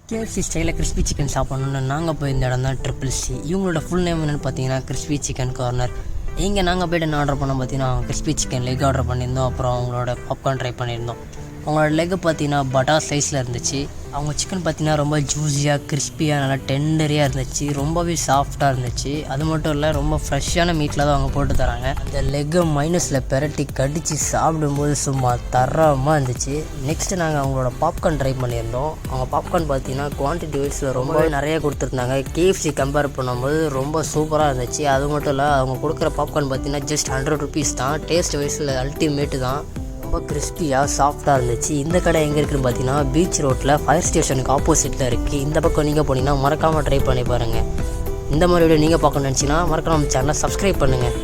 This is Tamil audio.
கேஎஃப்சி ஸ்டைலில் கிறிஸ்பி சிக்கன் சாப்பிட்ணுன்னு நாங்கள் போய் இந்த இடம் தான் ட்ரிபிள்-சி. இவங்களோட ஃபுல் நேம் என்னென்னு பார்த்தீங்கன்னா கிறிஸ்பி சிக்கன் கார்னர். இங்கே நாங்கள் போய்ட்டு என்ன ஆர்டர் பண்ணோம் பார்த்தீங்கன்னா கிறிஸ்பி சிக்கன் லெக் ஆர்டர் பண்ணியிருந்தோம். அப்புறம் அவங்களோட பாப்கார்ன் ட்ரை பண்ணியிருந்தோம். அவங்களோட லெக்கு பார்த்தீங்கன்னா பட்டா சைஸில் இருந்துச்சு. அவங்க சிக்கன் பார்த்தீங்கன்னா ரொம்ப ஜூஸியாக கிறிஸ்பியாக நல்லா டெண்டரியாக இருந்துச்சு. ரொம்பவே சாஃப்டாக இருந்துச்சு. அது மட்டும் இல்லை, ரொம்ப ஃப்ரெஷ்ஷான மீட்டில் தான் அவங்க போட்டு தராங்க. அந்த லெக்கை மைனஸில் பெரட்டி கடித்து சாப்பிடும்போது சும்மா தரமாக இருந்துச்சு. நெக்ஸ்ட்டு நாங்கள் அவங்களோட பாப்கார்ன் ட்ரை பண்ணியிருந்தோம். அவங்க பாப்கார்ன் பார்த்தீங்கன்னா குவான்டிட்டி வைஸில் ரொம்ப நிறைய கொடுத்துருந்தாங்க. கேஎஃப்சி கம்பேர் பண்ணும்போது ரொம்ப சூப்பராக இருந்துச்சு. அது மட்டும் இல்லை, அவங்க கொடுக்குற பாப்கார்ன் பார்த்தீங்கன்னா ஜஸ்ட் 100 rupees தான். டேஸ்ட் வைஸில் அல்டிமேட்டு தான். ரொம்ப கிறிஸ்பியாக சாஃப்டாக இருந்துச்சு. இந்த கடை எங்கே இருக்குதுன்னு பார்த்தீங்கன்னா பீச் ரோட்டில் ஃபயர் ஸ்டேஷனுக்கு ஆப்போசிட்டில் இருக்குது. இந்த பக்கம் நீங்கள் போனீங்கன்னா மறக்காமல் ட்ரை பண்ணி பாருங்கள். இந்த மாதிரி வீடியோ நீங்கள் பார்க்கணுன்னு நினச்சிங்கன்னா மறக்காம நம்ம சேனலை சப்ஸ்கிரைப் பண்ணுங்கள்.